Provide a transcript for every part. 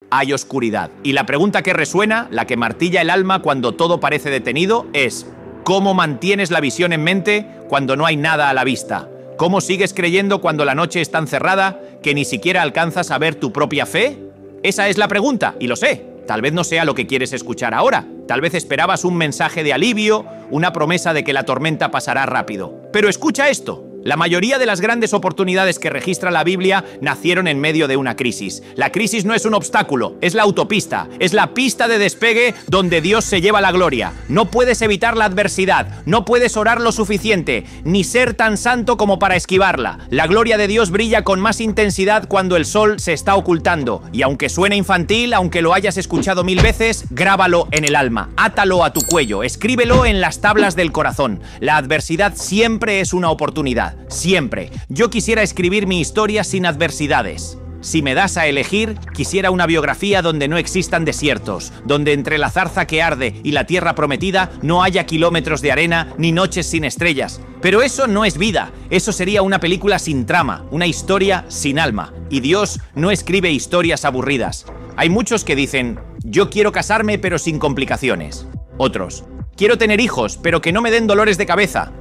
hay oscuridad. Y la pregunta que resuena, la que martilla el alma cuando todo parece detenido, es: ¿cómo mantienes la visión en mente cuando no hay nada a la vista? ¿Cómo sigues creyendo cuando la noche es tan cerrada que ni siquiera alcanzas a ver tu propia fe? Esa es la pregunta, y lo sé. Tal vez no sea lo que quieres escuchar ahora. Tal vez esperabas un mensaje de alivio, una promesa de que la tormenta pasará rápido. Pero escucha esto. La mayoría de las grandes oportunidades que registra la Biblia nacieron en medio de una crisis. La crisis no es un obstáculo, es la autopista, es la pista de despegue donde Dios se lleva la gloria. No puedes evitar la adversidad, no puedes orar lo suficiente, ni ser tan santo como para esquivarla. La gloria de Dios brilla con más intensidad cuando el sol se está ocultando. Y aunque suene infantil, aunque lo hayas escuchado 1000 veces, grábalo en el alma, átalo a tu cuello, escríbelo en las tablas del corazón. La adversidad siempre es una oportunidad. Siempre. Yo quisiera escribir mi historia sin adversidades. Si me das a elegir, quisiera una biografía donde no existan desiertos, donde entre la zarza que arde y la tierra prometida no haya kilómetros de arena ni noches sin estrellas. Pero eso no es vida. Eso sería una película sin trama, una historia sin alma. Y Dios no escribe historias aburridas. Hay muchos que dicen: yo quiero casarme pero sin complicaciones. Otros: quiero tener hijos pero que no me den dolores de cabeza.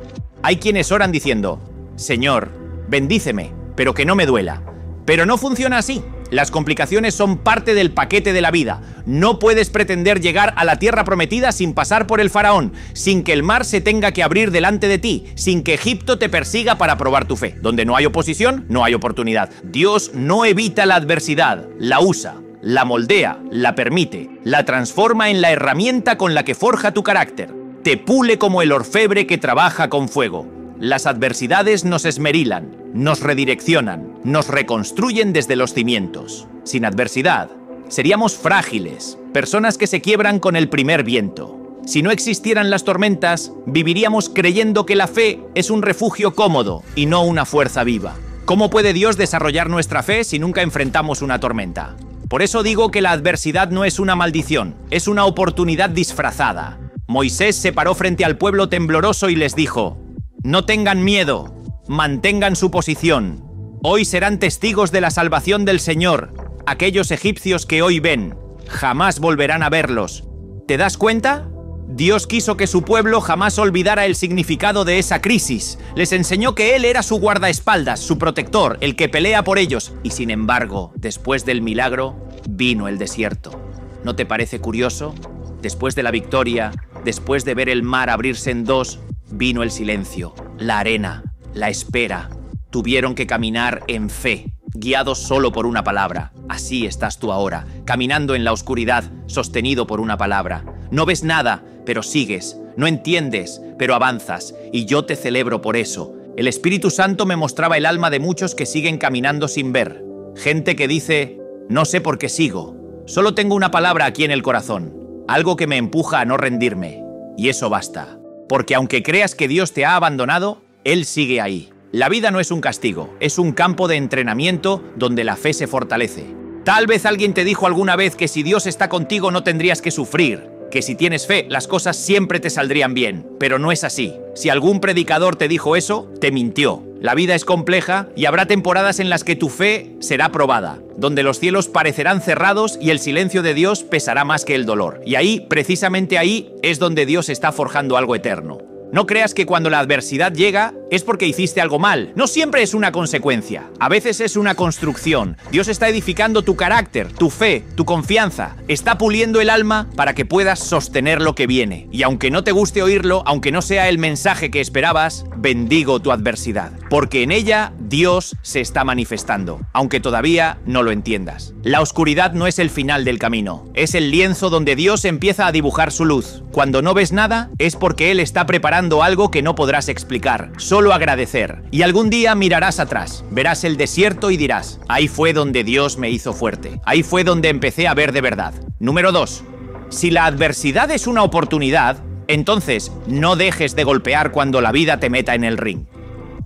Hay quienes oran diciendo: Señor, bendíceme, pero que no me duela. Pero no funciona así. Las complicaciones son parte del paquete de la vida. No puedes pretender llegar a la tierra prometida sin pasar por el faraón, sin que el mar se tenga que abrir delante de ti, sin que Egipto te persiga para probar tu fe. Donde no hay oposición, no hay oportunidad. Dios no evita la adversidad, la usa, la moldea, la permite, la transforma en la herramienta con la que forja tu carácter. Te pule como el orfebre que trabaja con fuego. Las adversidades nos esmerilan, nos redireccionan, nos reconstruyen desde los cimientos. Sin adversidad, seríamos frágiles, personas que se quiebran con el primer viento. Si no existieran las tormentas, viviríamos creyendo que la fe es un refugio cómodo y no una fuerza viva. ¿Cómo puede Dios desarrollar nuestra fe si nunca enfrentamos una tormenta? Por eso digo que la adversidad no es una maldición, es una oportunidad disfrazada. Moisés se paró frente al pueblo tembloroso y les dijo: no tengan miedo, mantengan su posición. Hoy serán testigos de la salvación del Señor. Aquellos egipcios que hoy ven, jamás volverán a verlos. ¿Te das cuenta? Dios quiso que su pueblo jamás olvidara el significado de esa crisis. Les enseñó que Él era su guardaespaldas, su protector, el que pelea por ellos. Y sin embargo, después del milagro, vino el desierto. ¿No te parece curioso? Después de la victoria, después de ver el mar abrirse en dos, vino el silencio, la arena, la espera. Tuvieron que caminar en fe, guiados solo por una palabra. Así estás tú ahora, caminando en la oscuridad, sostenido por una palabra. No ves nada, pero sigues. No entiendes, pero avanzas. Y yo te celebro por eso. El Espíritu Santo me mostraba el alma de muchos que siguen caminando sin ver. Gente que dice: no sé por qué sigo. Solo tengo una palabra aquí en el corazón. Algo que me empuja a no rendirme. Y eso basta. Porque aunque creas que Dios te ha abandonado, Él sigue ahí. La vida no es un castigo, es un campo de entrenamiento donde la fe se fortalece. Tal vez alguien te dijo alguna vez que si Dios está contigo no tendrías que sufrir, que si tienes fe las cosas siempre te saldrían bien, pero no es así. Si algún predicador te dijo eso, te mintió. La vida es compleja y habrá temporadas en las que tu fe será probada, donde los cielos parecerán cerrados y el silencio de Dios pesará más que el dolor. Y ahí, precisamente ahí, es donde Dios está forjando algo eterno. No creas que cuando la adversidad llega es porque hiciste algo mal. No siempre es una consecuencia. A veces es una construcción. Dios está edificando tu carácter, tu fe, tu confianza. Está puliendo el alma para que puedas sostener lo que viene. Y aunque no te guste oírlo, aunque no sea el mensaje que esperabas, bendigo tu adversidad. Porque en ella Dios se está manifestando, aunque todavía no lo entiendas. La oscuridad no es el final del camino. Es el lienzo donde Dios empieza a dibujar su luz. Cuando no ves nada, es porque Él está preparando algo que no podrás explicar. Solo agradecer. Y algún día mirarás atrás, verás el desierto y dirás: ahí fue donde Dios me hizo fuerte. Ahí fue donde empecé a ver de verdad. Número 2. Si la adversidad es una oportunidad, entonces no dejes de golpear cuando la vida te meta en el ring.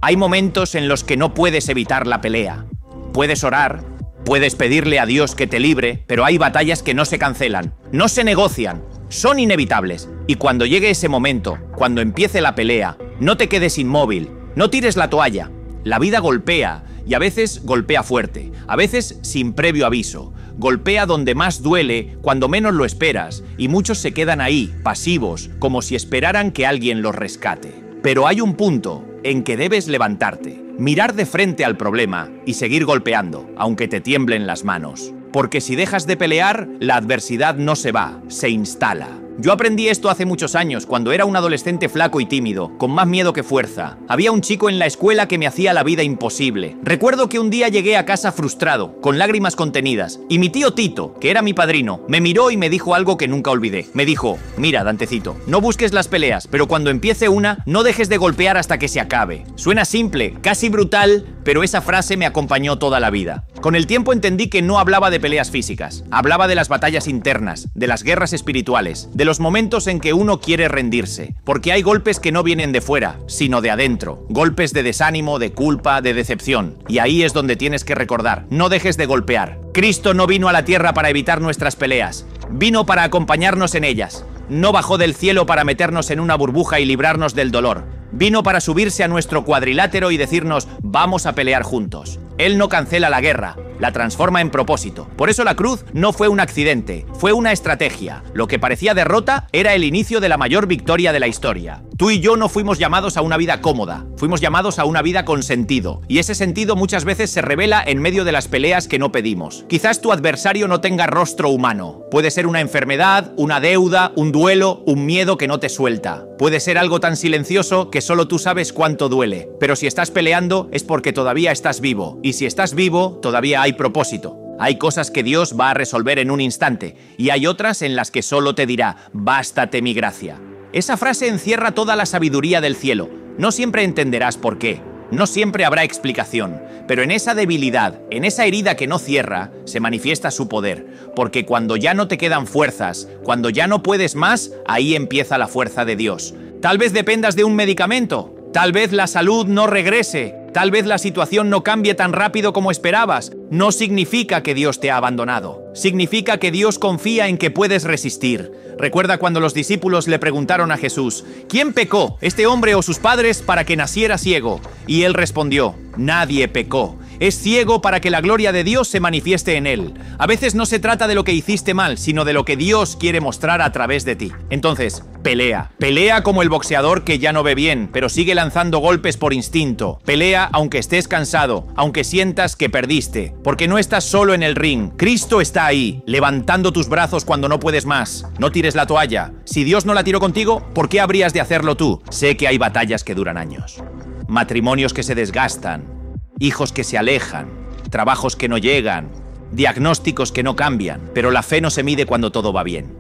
Hay momentos en los que no puedes evitar la pelea. Puedes orar, puedes pedirle a Dios que te libre, pero hay batallas que no se cancelan, no se negocian, son inevitables. Y cuando llegue ese momento, cuando empiece la pelea, no te quedes inmóvil, no tires la toalla. La vida golpea, y a veces golpea fuerte, a veces sin previo aviso. golpea donde más duele, cuando menos lo esperas, y muchos se quedan ahí, pasivos, como si esperaran que alguien los rescate. Pero hay un punto en que debes levantarte, mirar de frente al problema y seguir golpeando, aunque te tiemblen las manos. Porque si dejas de pelear, la adversidad no se va, se instala. Yo aprendí esto hace muchos años, cuando era un adolescente flaco y tímido, con más miedo que fuerza. Había un chico en la escuela que me hacía la vida imposible. Recuerdo que un día llegué a casa frustrado, con lágrimas contenidas, y mi tío Tito, que era mi padrino, me miró y me dijo algo que nunca olvidé. Me dijo: mira, Dantecito, no busques las peleas, pero cuando empiece una, no dejes de golpear hasta que se acabe. Suena simple, casi brutal, pero esa frase me acompañó toda la vida. Con el tiempo entendí que no hablaba de peleas físicas, hablaba de las batallas internas, de las guerras espirituales, de los momentos en que uno quiere rendirse, porque hay golpes que no vienen de fuera, sino de adentro, golpes de desánimo, de culpa, de decepción, y ahí es donde tienes que recordar: no dejes de golpear. Cristo no vino a la tierra para evitar nuestras peleas, vino para acompañarnos en ellas. No bajó del cielo para meternos en una burbuja y librarnos del dolor. Vino para subirse a nuestro cuadrilátero y decirnos: vamos a pelear juntos. Él no cancela la guerra, la transforma en propósito. Por eso la cruz no fue un accidente, fue una estrategia. Lo que parecía derrota era el inicio de la mayor victoria de la historia. Tú y yo no fuimos llamados a una vida cómoda, fuimos llamados a una vida con sentido. Y ese sentido muchas veces se revela en medio de las peleas que no pedimos. Quizás tu adversario no tenga rostro humano. Puede ser una enfermedad, una deuda, un duelo, un miedo que no te suelta. Puede ser algo tan silencioso que solo tú sabes cuánto duele. Pero si estás peleando es porque todavía estás vivo. Y si estás vivo, todavía hay propósito. Hay cosas que Dios va a resolver en un instante, y hay otras en las que solo te dirá: bástate mi gracia. Esa frase encierra toda la sabiduría del cielo. No siempre entenderás por qué, no siempre habrá explicación, pero en esa debilidad, en esa herida que no cierra, se manifiesta su poder. Porque cuando ya no te quedan fuerzas, cuando ya no puedes más, ahí empieza la fuerza de Dios. Tal vez dependas de un medicamento, tal vez la salud no regrese, tal vez la situación no cambie tan rápido como esperabas. No significa que Dios te ha abandonado. Significa que Dios confía en que puedes resistir. Recuerda cuando los discípulos le preguntaron a Jesús: ¿quién pecó, este hombre o sus padres, para que naciera ciego? Y él respondió: nadie pecó. Es ciego para que la gloria de Dios se manifieste en él. A veces no se trata de lo que hiciste mal, sino de lo que Dios quiere mostrar a través de ti. Entonces, pelea. Pelea como el boxeador que ya no ve bien, pero sigue lanzando golpes por instinto. Pelea aunque estés cansado, aunque sientas que perdiste. Porque no estás solo en el ring. Cristo está ahí, levantando tus brazos cuando no puedes más. No tires la toalla. Si Dios no la tiró contigo, ¿por qué habrías de hacerlo tú? Sé que hay batallas que duran años. Matrimonios que se desgastan. Hijos que se alejan, trabajos que no llegan, diagnósticos que no cambian, pero la fe no se mide cuando todo va bien.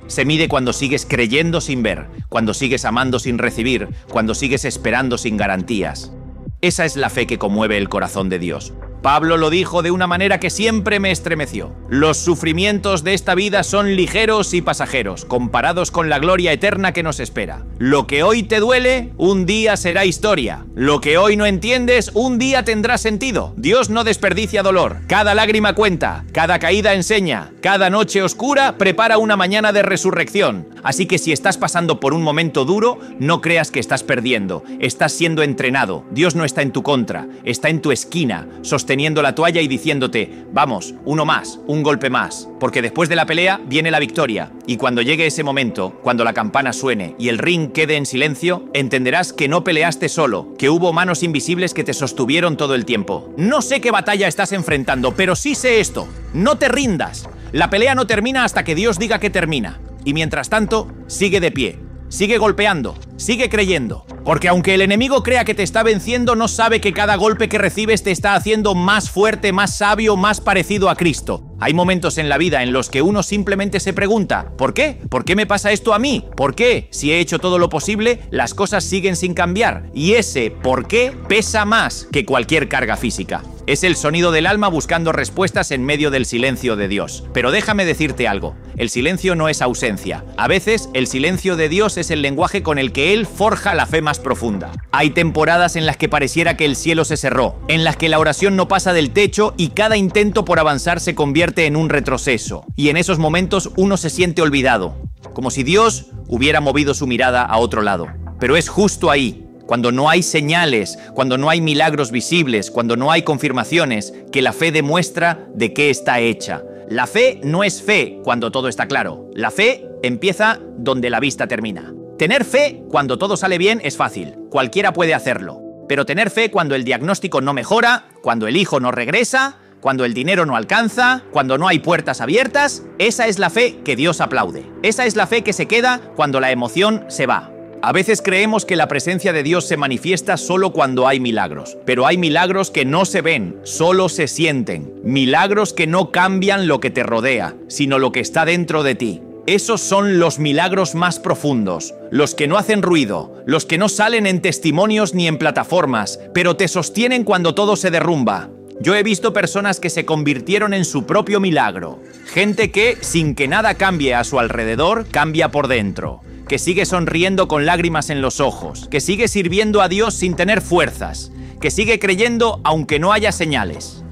Se mide cuando sigues creyendo sin ver, cuando sigues amando sin recibir, cuando sigues esperando sin garantías. Esa es la fe que conmueve el corazón de Dios. Pablo lo dijo de una manera que siempre me estremeció: los sufrimientos de esta vida son ligeros y pasajeros, comparados con la gloria eterna que nos espera. Lo que hoy te duele, un día será historia. Lo que hoy no entiendes, un día tendrá sentido. Dios no desperdicia dolor. Cada lágrima cuenta, cada caída enseña, cada noche oscura prepara una mañana de resurrección. Así que si estás pasando por un momento duro, no creas que estás perdiendo. Estás siendo entrenado. Dios no está en tu contra, está en tu esquina, sosteniendo la toalla y diciéndote: vamos, uno más, un golpe más. Porque después de la pelea viene la victoria. Y cuando llegue ese momento, cuando la campana suene y el ring quede en silencio, entenderás que no peleaste solo, que hubo manos invisibles que te sostuvieron todo el tiempo. No sé qué batalla estás enfrentando, pero sí sé esto: no te rindas. La pelea no termina hasta que Dios diga que termina. Y mientras tanto, sigue de pie, sigue golpeando, sigue creyendo. Porque aunque el enemigo crea que te está venciendo, no sabe que cada golpe que recibes te está haciendo más fuerte, más sabio, más parecido a Cristo. Hay momentos en la vida en los que uno simplemente se pregunta: ¿por qué? ¿Por qué me pasa esto a mí? ¿Por qué? Si he hecho todo lo posible, las cosas siguen sin cambiar. Y ese ¿por qué? Pesa más que cualquier carga física. Es el sonido del alma buscando respuestas en medio del silencio de Dios. Pero déjame decirte algo: el silencio no es ausencia. A veces el silencio de Dios es el lenguaje con el que Él forja la fe más profunda. Hay temporadas en las que pareciera que el cielo se cerró, en las que la oración no pasa del techo y cada intento por avanzar se convierte en un retroceso. Y en esos momentos uno se siente olvidado, como si Dios hubiera movido su mirada a otro lado. Pero es justo ahí, cuando no hay señales, cuando no hay milagros visibles, cuando no hay confirmaciones, que la fe demuestra de qué está hecha. La fe no es fe cuando todo está claro. La fe empieza donde la vista termina. Tener fe cuando todo sale bien es fácil. Cualquiera puede hacerlo. Pero tener fe cuando el diagnóstico no mejora, cuando el hijo no regresa, cuando el dinero no alcanza, cuando no hay puertas abiertas, esa es la fe que Dios aplaude. Esa es la fe que se queda cuando la emoción se va. A veces creemos que la presencia de Dios se manifiesta solo cuando hay milagros, pero hay milagros que no se ven, solo se sienten. Milagros que no cambian lo que te rodea, sino lo que está dentro de ti. Esos son los milagros más profundos, los que no hacen ruido, los que no salen en testimonios ni en plataformas, pero te sostienen cuando todo se derrumba. Yo he visto personas que se convirtieron en su propio milagro. Gente que, sin que nada cambie a su alrededor, cambia por dentro. Que sigue sonriendo con lágrimas en los ojos, que sigue sirviendo a Dios sin tener fuerzas, que sigue creyendo aunque no haya señales.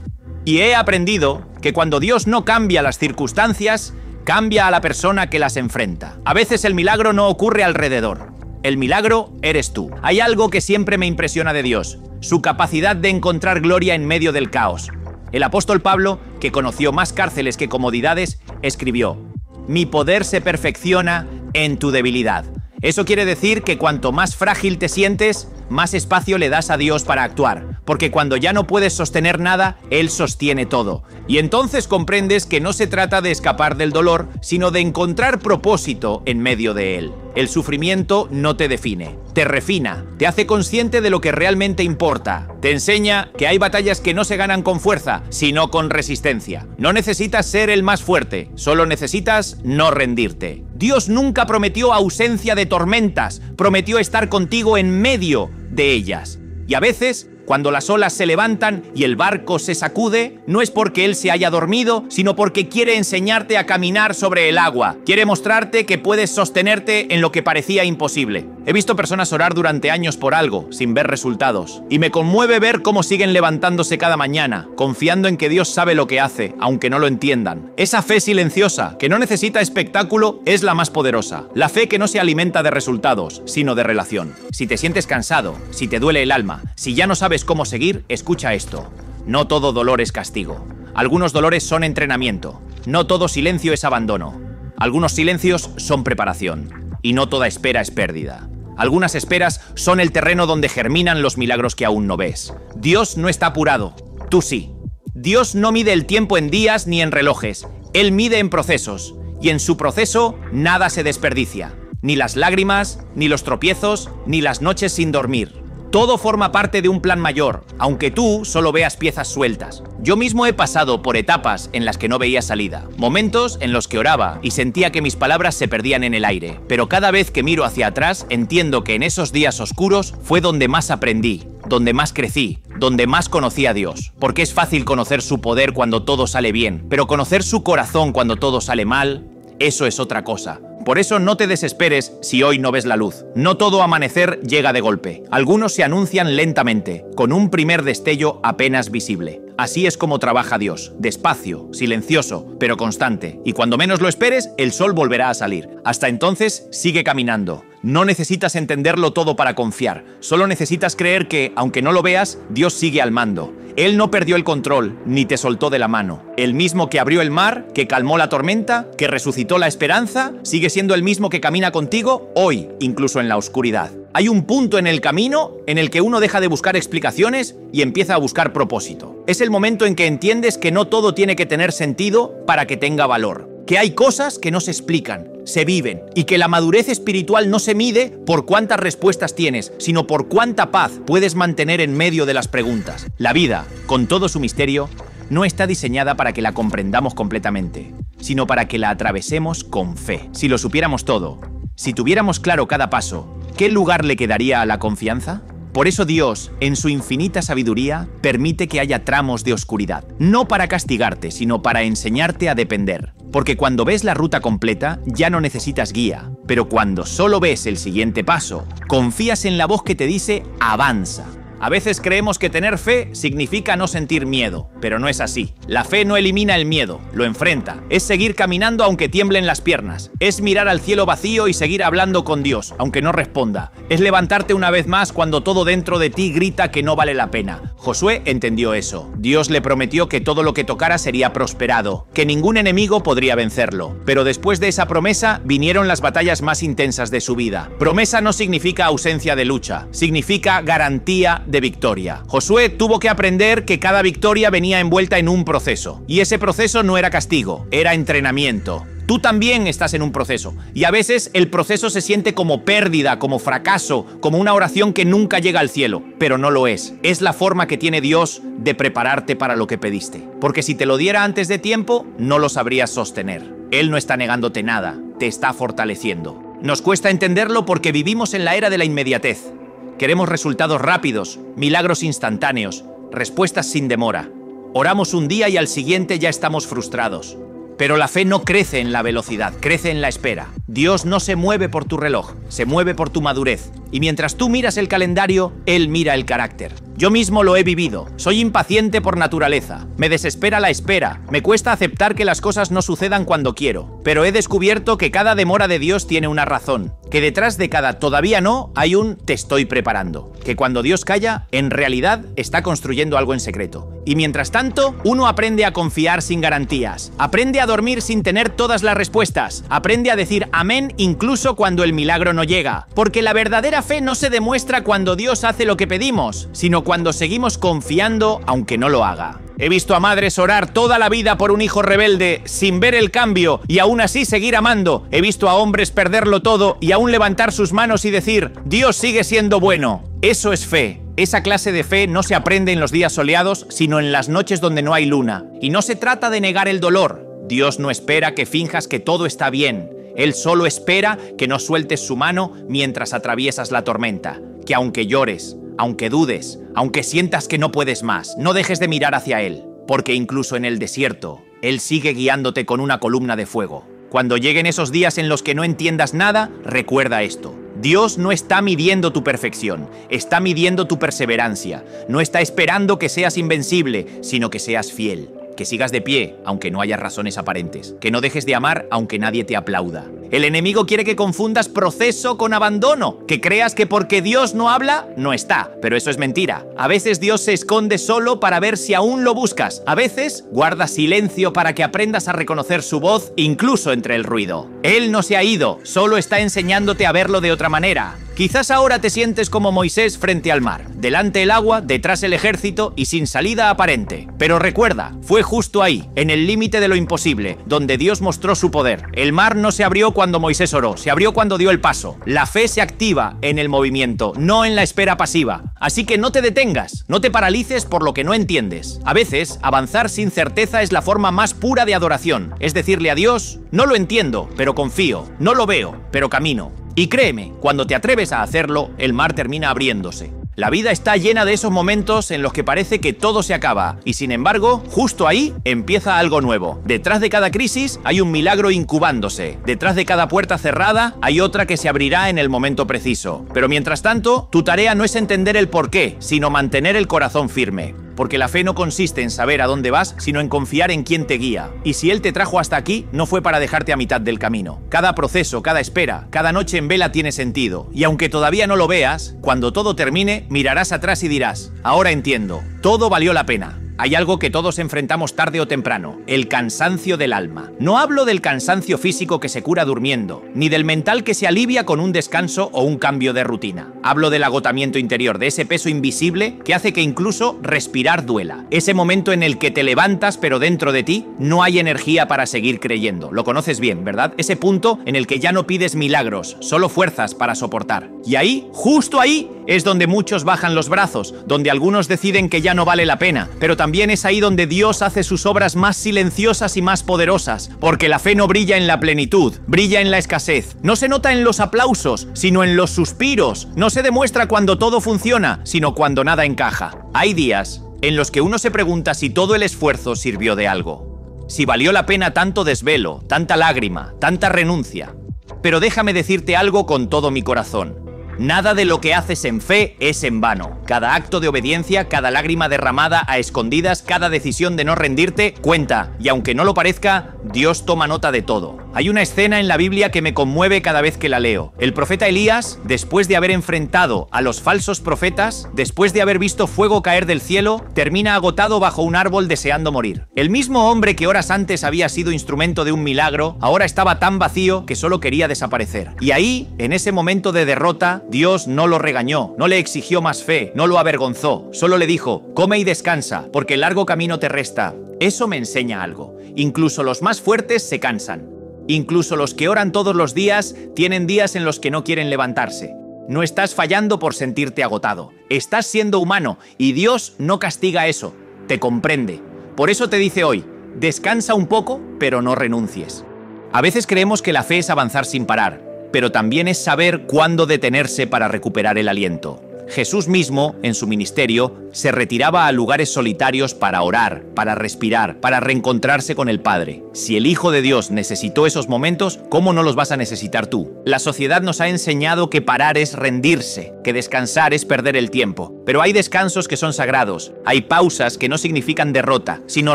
Y he aprendido que cuando Dios no cambia las circunstancias, cambia a la persona que las enfrenta. A veces el milagro no ocurre alrededor. El milagro eres tú. Hay algo que siempre me impresiona de Dios, su capacidad de encontrar gloria en medio del caos. El apóstol Pablo, que conoció más cárceles que comodidades, escribió: «Mi poder se perfecciona en tu debilidad». Eso quiere decir que cuanto más frágil te sientes, más espacio le das a Dios para actuar, porque cuando ya no puedes sostener nada, Él sostiene todo. Y entonces comprendes que no se trata de escapar del dolor, sino de encontrar propósito en medio de él. El sufrimiento no te define, te refina, te hace consciente de lo que realmente importa, te enseña que hay batallas que no se ganan con fuerza, sino con resistencia. No necesitas ser el más fuerte, solo necesitas no rendirte. Dios nunca prometió ausencia de tormentas, prometió estar contigo en medio de ellas. Y a veces, cuando las olas se levantan y el barco se sacude, no es porque Él se haya dormido, sino porque quiere enseñarte a caminar sobre el agua. Quiere mostrarte que puedes sostenerte en lo que parecía imposible. He visto personas orar durante años por algo, sin ver resultados. Y me conmueve ver cómo siguen levantándose cada mañana, confiando en que Dios sabe lo que hace, aunque no lo entiendan. Esa fe silenciosa, que no necesita espectáculo, es la más poderosa. La fe que no se alimenta de resultados, sino de relación. Si te sientes cansado, si te duele el alma, si ya no sabes cómo seguir, escucha esto. No todo dolor es castigo. Algunos dolores son entrenamiento. No todo silencio es abandono. Algunos silencios son preparación. Y no toda espera es pérdida. Algunas esperas son el terreno donde germinan los milagros que aún no ves. Dios no está apurado. Tú sí. Dios no mide el tiempo en días ni en relojes. Él mide en procesos. Y en su proceso nada se desperdicia. Ni las lágrimas, ni los tropiezos, ni las noches sin dormir. Todo forma parte de un plan mayor, aunque tú solo veas piezas sueltas. Yo mismo he pasado por etapas en las que no veía salida, momentos en los que oraba y sentía que mis palabras se perdían en el aire, pero cada vez que miro hacia atrás entiendo que en esos días oscuros fue donde más aprendí, donde más crecí, donde más conocí a Dios. Porque es fácil conocer su poder cuando todo sale bien, pero conocer su corazón cuando todo sale mal, eso es otra cosa. Por eso no te desesperes si hoy no ves la luz. No todo amanecer llega de golpe. Algunos se anuncian lentamente, con un primer destello apenas visible. Así es como trabaja Dios, despacio, silencioso, pero constante. Y cuando menos lo esperes, el sol volverá a salir. Hasta entonces, sigue caminando. No necesitas entenderlo todo para confiar. Solo necesitas creer que, aunque no lo veas, Dios sigue al mando. Él no perdió el control, ni te soltó de la mano. El mismo que abrió el mar, que calmó la tormenta, que resucitó la esperanza, sigue siendo el mismo que camina contigo hoy, incluso en la oscuridad. Hay un punto en el camino en el que uno deja de buscar explicaciones y empieza a buscar propósito. Es el momento en que entiendes que no todo tiene que tener sentido para que tenga valor. Que hay cosas que no se explican, se viven, y que la madurez espiritual no se mide por cuántas respuestas tienes, sino por cuánta paz puedes mantener en medio de las preguntas. La vida, con todo su misterio, no está diseñada para que la comprendamos completamente, sino para que la atravesemos con fe. Si lo supiéramos todo, si tuviéramos claro cada paso, ¿qué lugar le quedaría a la confianza? Por eso Dios, en su infinita sabiduría, permite que haya tramos de oscuridad. No para castigarte, sino para enseñarte a depender. Porque cuando ves la ruta completa, ya no necesitas guía. Pero cuando solo ves el siguiente paso, confías en la voz que te dice «avanza». A veces creemos que tener fe significa no sentir miedo, pero no es así. La fe no elimina el miedo, lo enfrenta. Es seguir caminando aunque tiemblen las piernas. Es mirar al cielo vacío y seguir hablando con Dios, aunque no responda. Es levantarte una vez más cuando todo dentro de ti grita que no vale la pena. Josué entendió eso. Dios le prometió que todo lo que tocara sería prosperado, que ningún enemigo podría vencerlo. Pero después de esa promesa vinieron las batallas más intensas de su vida. Promesa no significa ausencia de lucha, significa garantía de victoria. Josué tuvo que aprender que cada victoria venía envuelta en un proceso. Y ese proceso no era castigo, era entrenamiento. Tú también estás en un proceso, y a veces el proceso se siente como pérdida, como fracaso, como una oración que nunca llega al cielo, pero no lo es. Es la forma que tiene Dios de prepararte para lo que pediste. Porque si te lo diera antes de tiempo, no lo sabrías sostener. Él no está negándote nada, te está fortaleciendo. Nos cuesta entenderlo porque vivimos en la era de la inmediatez. Queremos resultados rápidos, milagros instantáneos, respuestas sin demora. Oramos un día y al siguiente ya estamos frustrados. Pero la fe no crece en la velocidad, crece en la espera. Dios no se mueve por tu reloj, se mueve por tu madurez. Y mientras tú miras el calendario, Él mira el carácter. Yo mismo lo he vivido. Soy impaciente por naturaleza. Me desespera la espera. Me cuesta aceptar que las cosas no sucedan cuando quiero. Pero he descubierto que cada demora de Dios tiene una razón. Que detrás de cada todavía no hay un te estoy preparando. Que cuando Dios calla, en realidad está construyendo algo en secreto. Y mientras tanto, uno aprende a confiar sin garantías. Aprende a dormir sin tener todas las respuestas. Aprende a decir amén incluso cuando el milagro no llega. Porque la verdadera fe no se demuestra cuando Dios hace lo que pedimos, sino cuando seguimos confiando aunque no lo haga. He visto a madres orar toda la vida por un hijo rebelde sin ver el cambio y aún así seguir amando. He visto a hombres perderlo todo y aún levantar sus manos y decir, Dios sigue siendo bueno. Eso es fe. Esa clase de fe no se aprende en los días soleados, sino en las noches donde no hay luna. Y no se trata de negar el dolor. Dios no espera que finjas que todo está bien. Él solo espera que no sueltes su mano mientras atraviesas la tormenta. Que aunque llores, aunque dudes, aunque sientas que no puedes más, no dejes de mirar hacia Él. Porque incluso en el desierto, Él sigue guiándote con una columna de fuego. Cuando lleguen esos días en los que no entiendas nada, recuerda esto. Dios no está midiendo tu perfección, está midiendo tu perseverancia. No está esperando que seas invencible, sino que seas fiel. Que sigas de pie, aunque no haya razones aparentes. Que no dejes de amar, aunque nadie te aplauda. El enemigo quiere que confundas proceso con abandono. Que creas que porque Dios no habla, no está. Pero eso es mentira. A veces Dios se esconde solo para ver si aún lo buscas. A veces guarda silencio para que aprendas a reconocer su voz, incluso entre el ruido. Él no se ha ido, solo está enseñándote a verlo de otra manera. Quizás ahora te sientes como Moisés frente al mar, delante el agua, detrás el ejército y sin salida aparente. Pero recuerda, fue justo ahí, en el límite de lo imposible, donde Dios mostró su poder. El mar no se abrió cuando Moisés oró, se abrió cuando dio el paso. La fe se activa en el movimiento, no en la espera pasiva. Así que no te detengas, no te paralices por lo que no entiendes. A veces, avanzar sin certeza es la forma más pura de adoración. Es decirle a Dios, no lo entiendo, pero confío, no lo veo, pero camino. Y créeme, cuando te atreves a hacerlo, el mar termina abriéndose. La vida está llena de esos momentos en los que parece que todo se acaba y sin embargo, justo ahí empieza algo nuevo. Detrás de cada crisis hay un milagro incubándose. Detrás de cada puerta cerrada hay otra que se abrirá en el momento preciso. Pero mientras tanto, tu tarea no es entender el porqué, sino mantener el corazón firme. Porque la fe no consiste en saber a dónde vas, sino en confiar en quién te guía. Y si Él te trajo hasta aquí, no fue para dejarte a mitad del camino. Cada proceso, cada espera, cada noche en vela tiene sentido. Y aunque todavía no lo veas, cuando todo termine, mirarás atrás y dirás, ahora entiendo, todo valió la pena. Hay algo que todos enfrentamos tarde o temprano, el cansancio del alma. No hablo del cansancio físico que se cura durmiendo, ni del mental que se alivia con un descanso o un cambio de rutina. Hablo del agotamiento interior, de ese peso invisible que hace que incluso respirar duela. Ese momento en el que te levantas pero dentro de ti no hay energía para seguir creyendo. Lo conoces bien, ¿verdad? Ese punto en el que ya no pides milagros, solo fuerzas para soportar. Y ahí, justo ahí, es donde muchos bajan los brazos, donde algunos deciden que ya no vale la pena, pero también es ahí donde Dios hace sus obras más silenciosas y más poderosas, porque la fe no brilla en la plenitud, brilla en la escasez. No se nota en los aplausos, sino en los suspiros. No se demuestra cuando todo funciona, sino cuando nada encaja. Hay días en los que uno se pregunta si todo el esfuerzo sirvió de algo, si valió la pena tanto desvelo, tanta lágrima, tanta renuncia. Pero déjame decirte algo con todo mi corazón. Nada de lo que haces en fe es en vano. Cada acto de obediencia, cada lágrima derramada a escondidas, cada decisión de no rendirte, cuenta. Y aunque no lo parezca, Dios toma nota de todo. Hay una escena en la Biblia que me conmueve cada vez que la leo. El profeta Elías, después de haber enfrentado a los falsos profetas, después de haber visto fuego caer del cielo, termina agotado bajo un árbol deseando morir. El mismo hombre que horas antes había sido instrumento de un milagro, ahora estaba tan vacío que solo quería desaparecer. Y ahí, en ese momento de derrota, Dios no lo regañó, no le exigió más fe, no lo avergonzó, solo le dijo: come y descansa, porque el largo camino te resta. Eso me enseña algo. Incluso los más fuertes se cansan. Incluso los que oran todos los días tienen días en los que no quieren levantarse. No estás fallando por sentirte agotado. Estás siendo humano y Dios no castiga eso. Te comprende. Por eso te dice hoy: descansa un poco, pero no renuncies. A veces creemos que la fe es avanzar sin parar, pero también es saber cuándo detenerse para recuperar el aliento. Jesús mismo, en su ministerio, se retiraba a lugares solitarios para orar, para respirar, para reencontrarse con el Padre. Si el Hijo de Dios necesitó esos momentos, ¿cómo no los vas a necesitar tú? La sociedad nos ha enseñado que parar es rendirse, que descansar es perder el tiempo. Pero hay descansos que son sagrados, hay pausas que no significan derrota, sino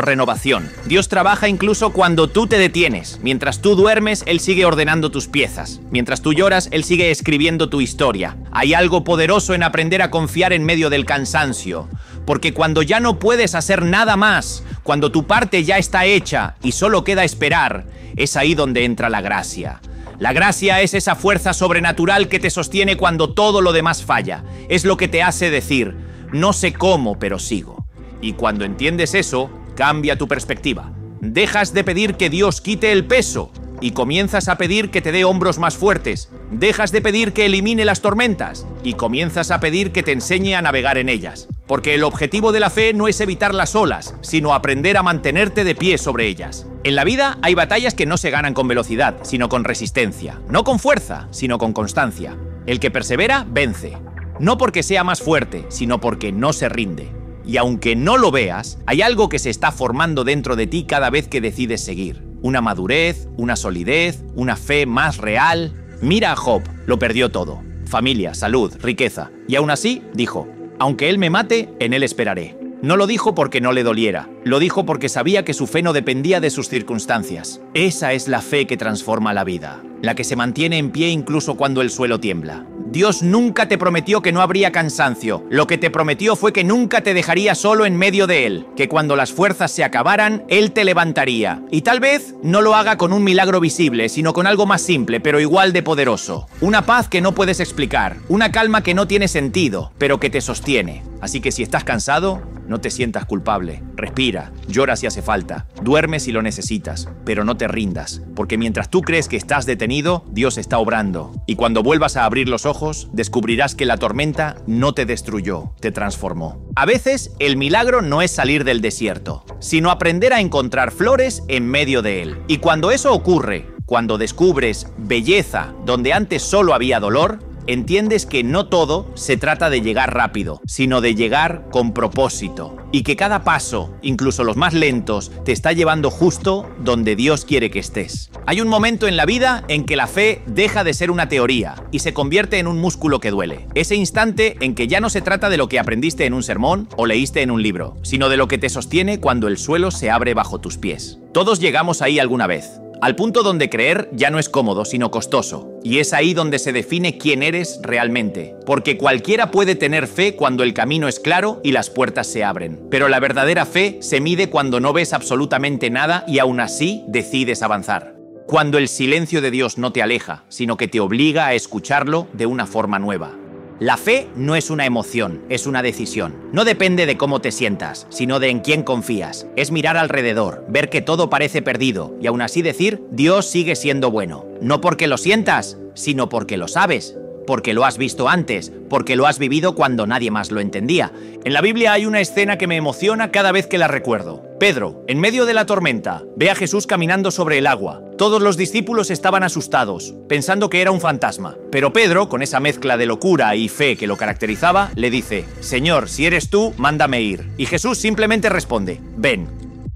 renovación. Dios trabaja incluso cuando tú te detienes. Mientras tú duermes, Él sigue ordenando tus piezas. Mientras tú lloras, Él sigue escribiendo tu historia. Hay algo poderoso en aprender a confiar en medio del cansancio, porque cuando ya no puedes hacer nada más, cuando tu parte ya está hecha y solo queda esperar, es ahí donde entra la gracia. La gracia es esa fuerza sobrenatural que te sostiene cuando todo lo demás falla. Es lo que te hace decir: no sé cómo, pero sigo. Y cuando entiendes eso, cambia tu perspectiva. Dejas de pedir que Dios quite el peso y comienzas a pedir que te dé hombros más fuertes. Dejas de pedir que elimine las tormentas y comienzas a pedir que te enseñe a navegar en ellas. Porque el objetivo de la fe no es evitar las olas, sino aprender a mantenerte de pie sobre ellas. En la vida hay batallas que no se ganan con velocidad, sino con resistencia. No con fuerza, sino con constancia. El que persevera, vence. No porque sea más fuerte, sino porque no se rinde. Y aunque no lo veas, hay algo que se está formando dentro de ti cada vez que decides seguir. Una madurez, una solidez, una fe más real. Mira a Job, lo perdió todo. Familia, salud, riqueza. Y aún así, dijo: aunque él me mate, en él esperaré. No lo dijo porque no le doliera. Lo dijo porque sabía que su fe no dependía de sus circunstancias. Esa es la fe que transforma la vida. La que se mantiene en pie incluso cuando el suelo tiembla. Dios nunca te prometió que no habría cansancio. Lo que te prometió fue que nunca te dejaría solo en medio de él, que cuando las fuerzas se acabaran, él te levantaría. Y tal vez no lo haga con un milagro visible, sino con algo más simple, pero igual de poderoso. Una paz que no puedes explicar, una calma que no tiene sentido, pero que te sostiene. Así que si estás cansado, no te sientas culpable. Respira, llora si hace falta, duerme si lo necesitas, pero no te rindas, porque mientras tú crees que estás detenido, Dios está obrando. Y cuando vuelvas a abrir los ojos, descubrirás que la tormenta no te destruyó, te transformó. A veces, el milagro no es salir del desierto, sino aprender a encontrar flores en medio de él. Y cuando eso ocurre, cuando descubres belleza donde antes solo había dolor, entiendes que no todo se trata de llegar rápido, sino de llegar con propósito. Y que cada paso, incluso los más lentos, te está llevando justo donde Dios quiere que estés. Hay un momento en la vida en que la fe deja de ser una teoría y se convierte en un músculo que duele. Ese instante en que ya no se trata de lo que aprendiste en un sermón o leíste en un libro, sino de lo que te sostiene cuando el suelo se abre bajo tus pies. Todos llegamos ahí alguna vez. Al punto donde creer ya no es cómodo, sino costoso. Y es ahí donde se define quién eres realmente. Porque cualquiera puede tener fe cuando el camino es claro y las puertas se abren. Pero la verdadera fe se mide cuando no ves absolutamente nada y aún así decides avanzar. Cuando el silencio de Dios no te aleja, sino que te obliga a escucharlo de una forma nueva. La fe no es una emoción, es una decisión. No depende de cómo te sientas, sino de en quién confías. Es mirar alrededor, ver que todo parece perdido y aún así decir: Dios sigue siendo bueno. No porque lo sientas, sino porque lo sabes. Porque lo has visto antes, porque lo has vivido cuando nadie más lo entendía. En la Biblia hay una escena que me emociona cada vez que la recuerdo. Pedro, en medio de la tormenta, ve a Jesús caminando sobre el agua. Todos los discípulos estaban asustados, pensando que era un fantasma. Pero Pedro, con esa mezcla de locura y fe que lo caracterizaba, le dice: Señor, si eres tú, mándame ir. Y Jesús simplemente responde: ven.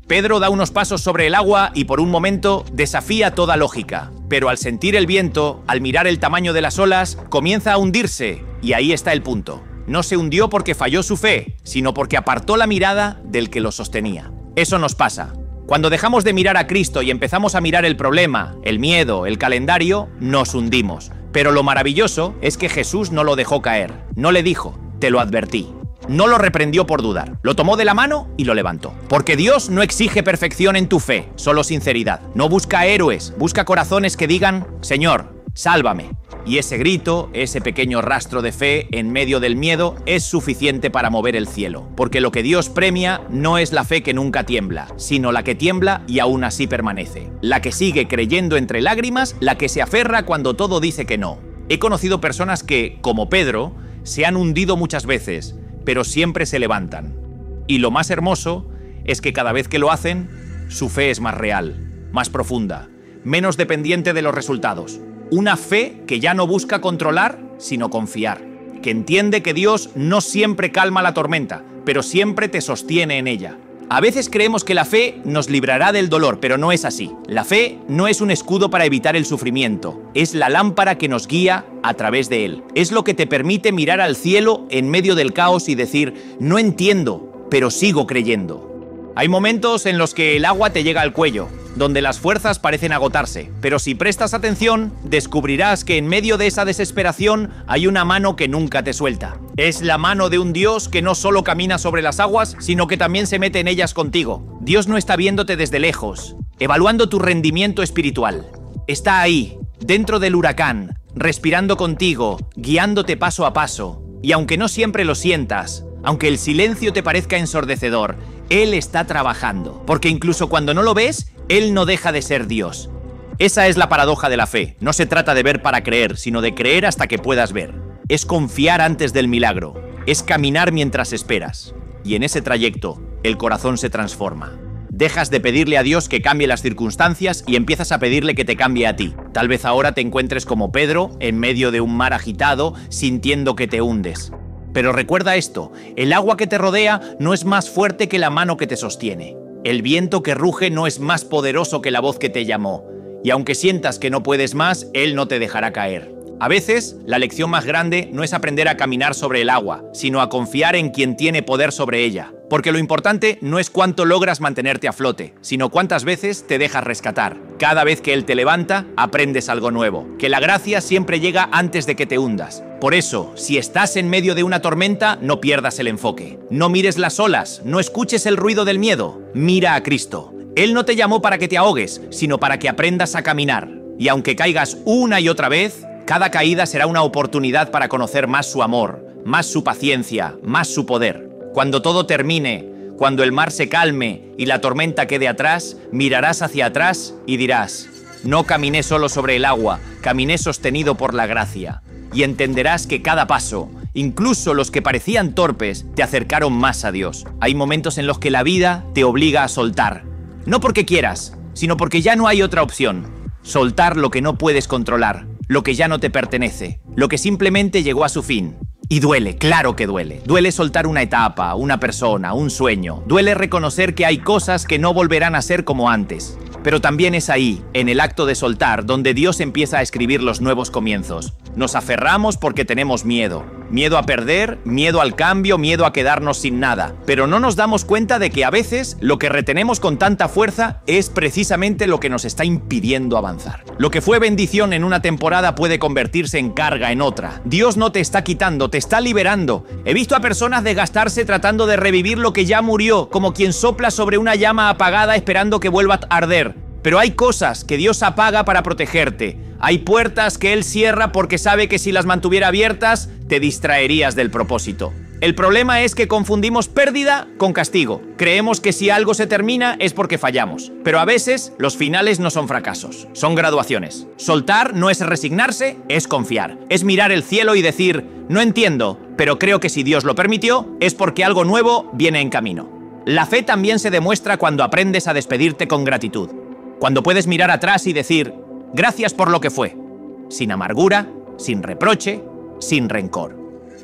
Pedro da unos pasos sobre el agua y por un momento desafía toda lógica. Pero al sentir el viento, al mirar el tamaño de las olas, comienza a hundirse. Y ahí está el punto. No se hundió porque falló su fe, sino porque apartó la mirada del que lo sostenía. Eso nos pasa. Cuando dejamos de mirar a Cristo y empezamos a mirar el problema, el miedo, el calendario, nos hundimos. Pero lo maravilloso es que Jesús no lo dejó caer. No le dijo, te lo advertí. No lo reprendió por dudar. Lo tomó de la mano y lo levantó. Porque Dios no exige perfección en tu fe, solo sinceridad. No busca héroes, busca corazones que digan, Señor, sálvame. Y ese grito, ese pequeño rastro de fe en medio del miedo es suficiente para mover el cielo. Porque lo que Dios premia no es la fe que nunca tiembla, sino la que tiembla y aún así permanece. La que sigue creyendo entre lágrimas, la que se aferra cuando todo dice que no. He conocido personas que, como Pedro, se han hundido muchas veces, pero siempre se levantan. Y lo más hermoso es que cada vez que lo hacen, su fe es más real, más profunda, menos dependiente de los resultados. Una fe que ya no busca controlar, sino confiar. Que entiende que Dios no siempre calma la tormenta, pero siempre te sostiene en ella. A veces creemos que la fe nos librará del dolor, pero no es así. La fe no es un escudo para evitar el sufrimiento, es la lámpara que nos guía a través de él. Es lo que te permite mirar al cielo en medio del caos y decir, no entiendo, pero sigo creyendo. Hay momentos en los que el agua te llega al cuello, donde las fuerzas parecen agotarse, pero si prestas atención, descubrirás que en medio de esa desesperación hay una mano que nunca te suelta. Es la mano de un Dios que no solo camina sobre las aguas, sino que también se mete en ellas contigo. Dios no está viéndote desde lejos, evaluando tu rendimiento espiritual. Está ahí, dentro del huracán, respirando contigo, guiándote paso a paso. Y aunque no siempre lo sientas, aunque el silencio te parezca ensordecedor, Él está trabajando, porque incluso cuando no lo ves, Él no deja de ser Dios. Esa es la paradoja de la fe. No se trata de ver para creer, sino de creer hasta que puedas ver. Es confiar antes del milagro, es caminar mientras esperas. Y en ese trayecto, el corazón se transforma. Dejas de pedirle a Dios que cambie las circunstancias y empiezas a pedirle que te cambie a ti. Tal vez ahora te encuentres como Pedro, en medio de un mar agitado, sintiendo que te hundes. Pero recuerda esto, el agua que te rodea no es más fuerte que la mano que te sostiene. El viento que ruge no es más poderoso que la voz que te llamó. Y aunque sientas que no puedes más, Él no te dejará caer. A veces, la lección más grande no es aprender a caminar sobre el agua, sino a confiar en quien tiene poder sobre ella. Porque lo importante no es cuánto logras mantenerte a flote, sino cuántas veces te dejas rescatar. Cada vez que Él te levanta, aprendes algo nuevo. Que la gracia siempre llega antes de que te hundas. Por eso, si estás en medio de una tormenta, no pierdas el enfoque. No mires las olas, no escuches el ruido del miedo. Mira a Cristo. Él no te llamó para que te ahogues, sino para que aprendas a caminar. Y aunque caigas una y otra vez, cada caída será una oportunidad para conocer más su amor, más su paciencia, más su poder. Cuando todo termine, cuando el mar se calme y la tormenta quede atrás, mirarás hacia atrás y dirás, no caminé solo sobre el agua, caminé sostenido por la gracia. Y entenderás que cada paso, incluso los que parecían torpes, te acercaron más a Dios. Hay momentos en los que la vida te obliga a soltar. No porque quieras, sino porque ya no hay otra opción. Soltar lo que no puedes controlar, lo que ya no te pertenece, lo que simplemente llegó a su fin. Y duele, claro que duele. Duele soltar una etapa, una persona, un sueño. Duele reconocer que hay cosas que no volverán a ser como antes. Pero también es ahí, en el acto de soltar, donde Dios empieza a escribir los nuevos comienzos. Nos aferramos porque tenemos miedo. Miedo a perder, miedo al cambio, miedo a quedarnos sin nada. Pero no nos damos cuenta de que a veces lo que retenemos con tanta fuerza es precisamente lo que nos está impidiendo avanzar. Lo que fue bendición en una temporada puede convertirse en carga en otra. Dios no te está quitando, te está liberando. He visto a personas desgastarse tratando de revivir lo que ya murió, como quien sopla sobre una llama apagada esperando que vuelva a arder. Pero hay cosas que Dios apaga para protegerte. Hay puertas que Él cierra porque sabe que si las mantuviera abiertas, te distraerías del propósito. El problema es que confundimos pérdida con castigo. Creemos que si algo se termina es porque fallamos. Pero a veces los finales no son fracasos, son graduaciones. Soltar no es resignarse, es confiar. Es mirar el cielo y decir, no entiendo, pero creo que si Dios lo permitió, es porque algo nuevo viene en camino. La fe también se demuestra cuando aprendes a despedirte con gratitud. Cuando puedes mirar atrás y decir, gracias por lo que fue, sin amargura, sin reproche, sin rencor.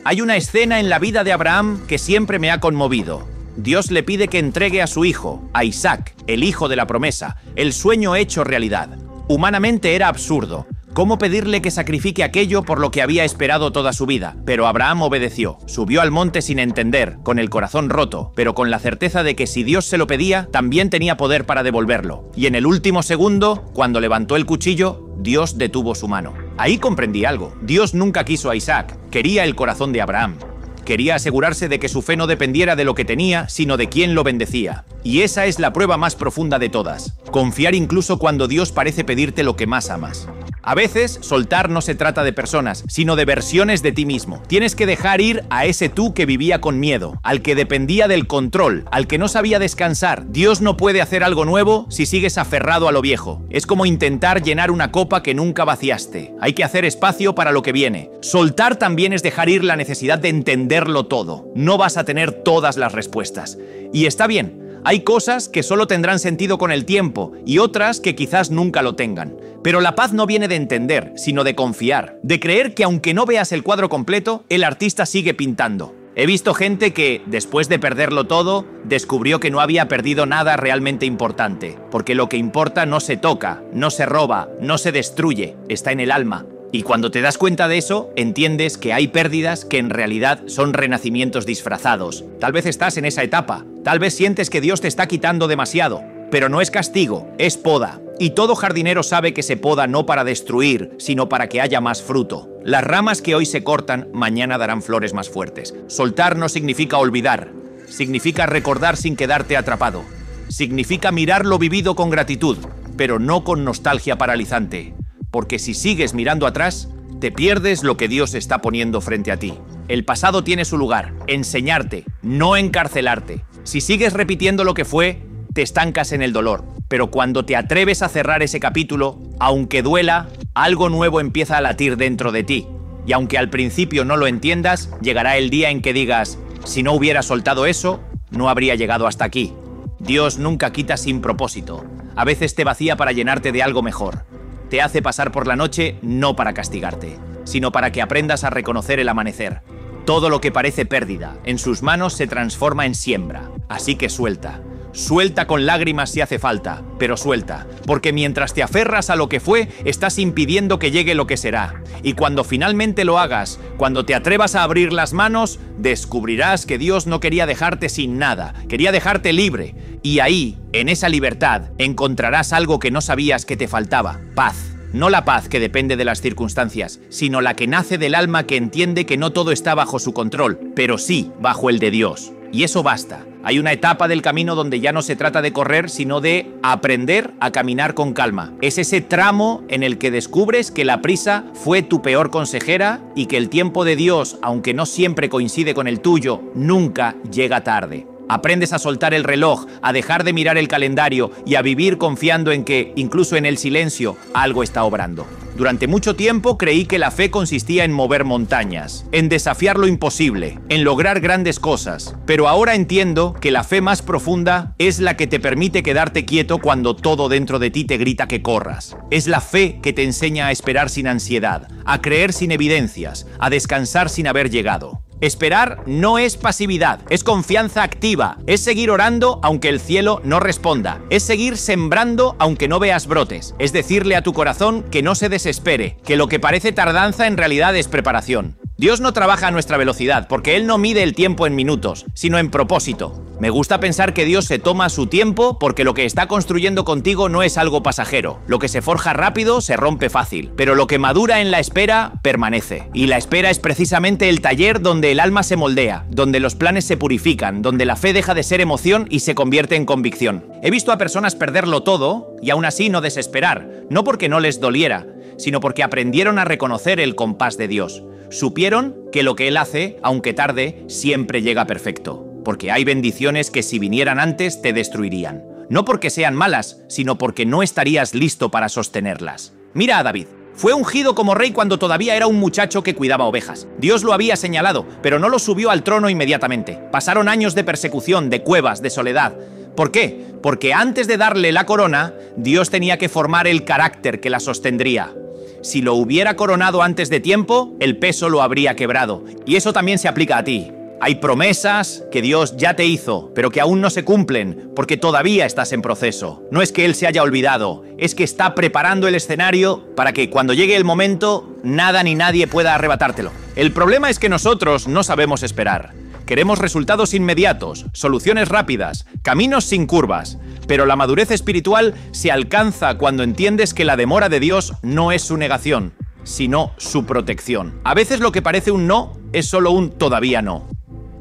Hay una escena en la vida de Abraham que siempre me ha conmovido. Dios le pide que entregue a su hijo, a Isaac, el hijo de la promesa, el sueño hecho realidad. Humanamente era absurdo. ¿Cómo pedirle que sacrifique aquello por lo que había esperado toda su vida? Pero Abraham obedeció. Subió al monte sin entender, con el corazón roto, pero con la certeza de que si Dios se lo pedía, también tenía poder para devolverlo. Y en el último segundo, cuando levantó el cuchillo, Dios detuvo su mano. Ahí comprendí algo. Dios nunca quiso a Isaac, quería el corazón de Abraham. Quería asegurarse de que su fe no dependiera de lo que tenía, sino de quién lo bendecía. Y esa es la prueba más profunda de todas. Confiar incluso cuando Dios parece pedirte lo que más amas. A veces, soltar no se trata de personas, sino de versiones de ti mismo. Tienes que dejar ir a ese tú que vivía con miedo, al que dependía del control, al que no sabía descansar. Dios no puede hacer algo nuevo si sigues aferrado a lo viejo. Es como intentar llenar una copa que nunca vaciaste. Hay que hacer espacio para lo que viene. Soltar también es dejar ir la necesidad de entenderlo todo. No vas a tener todas las respuestas. Y está bien. Hay cosas que solo tendrán sentido con el tiempo y otras que quizás nunca lo tengan. Pero la paz no viene de entender, sino de confiar, de creer que aunque no veas el cuadro completo, el artista sigue pintando. He visto gente que, después de perderlo todo, descubrió que no había perdido nada realmente importante, porque lo que importa no se toca, no se roba, no se destruye, está en el alma. Y cuando te das cuenta de eso, entiendes que hay pérdidas que en realidad son renacimientos disfrazados. Tal vez estás en esa etapa, tal vez sientes que Dios te está quitando demasiado, pero no es castigo, es poda. Y todo jardinero sabe que se poda no para destruir, sino para que haya más fruto. Las ramas que hoy se cortan, mañana darán flores más fuertes. Soltar no significa olvidar, significa recordar sin quedarte atrapado. Significa mirar lo vivido con gratitud, pero no con nostalgia paralizante. Porque si sigues mirando atrás, te pierdes lo que Dios está poniendo frente a ti. El pasado tiene su lugar, enseñarte, no encarcelarte. Si sigues repitiendo lo que fue, te estancas en el dolor. Pero cuando te atreves a cerrar ese capítulo, aunque duela, algo nuevo empieza a latir dentro de ti. Y aunque al principio no lo entiendas, llegará el día en que digas, si no hubiera soltado eso, no habría llegado hasta aquí. Dios nunca quita sin propósito. A veces te vacía para llenarte de algo mejor. Te hace pasar por la noche no para castigarte, sino para que aprendas a reconocer el amanecer. Todo lo que parece pérdida en sus manos se transforma en siembra. Así que suelta. Suelta con lágrimas si hace falta, pero suelta, porque mientras te aferras a lo que fue, estás impidiendo que llegue lo que será. Y cuando finalmente lo hagas, cuando te atrevas a abrir las manos, descubrirás que Dios no quería dejarte sin nada, quería dejarte libre. Y ahí, en esa libertad, encontrarás algo que no sabías que te faltaba: paz. No la paz que depende de las circunstancias, sino la que nace del alma que entiende que no todo está bajo su control, pero sí bajo el de Dios. Y eso basta. Hay una etapa del camino donde ya no se trata de correr, sino de aprender a caminar con calma. Es ese tramo en el que descubres que la prisa fue tu peor consejera y que el tiempo de Dios, aunque no siempre coincide con el tuyo, nunca llega tarde. Aprendes a soltar el reloj, a dejar de mirar el calendario y a vivir confiando en que, incluso en el silencio, algo está obrando. Durante mucho tiempo creí que la fe consistía en mover montañas, en desafiar lo imposible, en lograr grandes cosas. Pero ahora entiendo que la fe más profunda es la que te permite quedarte quieto cuando todo dentro de ti te grita que corras. Es la fe que te enseña a esperar sin ansiedad, a creer sin evidencias, a descansar sin haber llegado. Esperar no es pasividad, es confianza activa, es seguir orando aunque el cielo no responda, es seguir sembrando aunque no veas brotes, es decirle a tu corazón que no se desespere, que lo que parece tardanza en realidad es preparación. Dios no trabaja a nuestra velocidad, porque Él no mide el tiempo en minutos, sino en propósito. Me gusta pensar que Dios se toma su tiempo porque lo que está construyendo contigo no es algo pasajero. Lo que se forja rápido se rompe fácil, pero lo que madura en la espera permanece. Y la espera es precisamente el taller donde el alma se moldea, donde los planes se purifican, donde la fe deja de ser emoción y se convierte en convicción. He visto a personas perderlo todo y aún así no desesperar, no porque no les doliera, sino porque aprendieron a reconocer el compás de Dios. Supieron que lo que Él hace, aunque tarde, siempre llega perfecto. Porque hay bendiciones que si vinieran antes te destruirían. No porque sean malas, sino porque no estarías listo para sostenerlas. Mira a David. Fue ungido como rey cuando todavía era un muchacho que cuidaba ovejas. Dios lo había señalado, pero no lo subió al trono inmediatamente. Pasaron años de persecución, de cuevas, de soledad. ¿Por qué? Porque antes de darle la corona, Dios tenía que formar el carácter que la sostendría. Si lo hubiera coronado antes de tiempo, el peso lo habría quebrado. Y eso también se aplica a ti. Hay promesas que Dios ya te hizo, pero que aún no se cumplen porque todavía estás en proceso. No es que Él se haya olvidado, es que está preparando el escenario para que cuando llegue el momento, nada ni nadie pueda arrebatártelo. El problema es que nosotros no sabemos esperar. Queremos resultados inmediatos, soluciones rápidas, caminos sin curvas. Pero la madurez espiritual se alcanza cuando entiendes que la demora de Dios no es su negación, sino su protección. A veces lo que parece un no es solo un todavía no.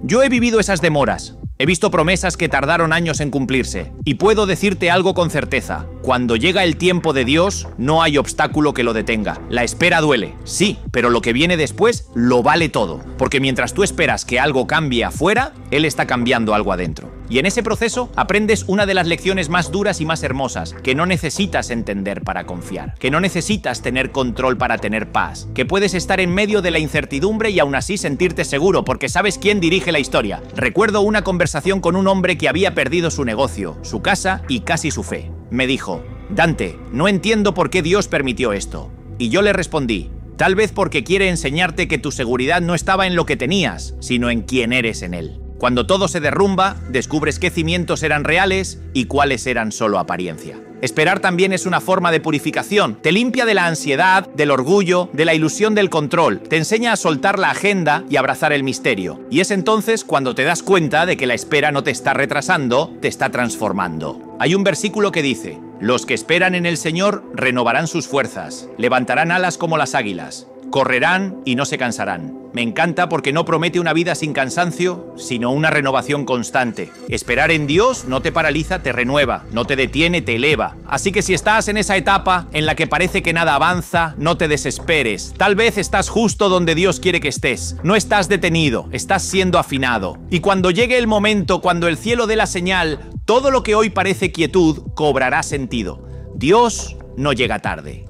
Yo he vivido esas demoras. He visto promesas que tardaron años en cumplirse. Y puedo decirte algo con certeza. Cuando llega el tiempo de Dios, no hay obstáculo que lo detenga. La espera duele, sí, pero lo que viene después lo vale todo. Porque mientras tú esperas que algo cambie afuera, Él está cambiando algo adentro. Y en ese proceso aprendes una de las lecciones más duras y más hermosas, que no necesitas entender para confiar, que no necesitas tener control para tener paz, que puedes estar en medio de la incertidumbre y aún así sentirte seguro porque sabes quién dirige la historia. Recuerdo una conversación con un hombre que había perdido su negocio, su casa y casi su fe. Me dijo: Dante, no entiendo por qué Dios permitió esto. Y yo le respondí: tal vez porque quiere enseñarte que tu seguridad no estaba en lo que tenías, sino en quién eres en Él. Cuando todo se derrumba, descubres qué cimientos eran reales y cuáles eran solo apariencia. Esperar también es una forma de purificación. Te limpia de la ansiedad, del orgullo, de la ilusión del control. Te enseña a soltar la agenda y abrazar el misterio. Y es entonces cuando te das cuenta de que la espera no te está retrasando, te está transformando. Hay un versículo que dice: los que esperan en el Señor renovarán sus fuerzas, levantarán alas como las águilas, correrán y no se cansarán. Me encanta porque no promete una vida sin cansancio, sino una renovación constante. Esperar en Dios no te paraliza, te renueva, no te detiene, te eleva. Así que si estás en esa etapa en la que parece que nada avanza, no te desesperes. Tal vez estás justo donde Dios quiere que estés. No estás detenido, estás siendo afinado. Y cuando llegue el momento, cuando el cielo dé la señal, todo lo que hoy parece quietud cobrará sentido. Dios no llega tarde.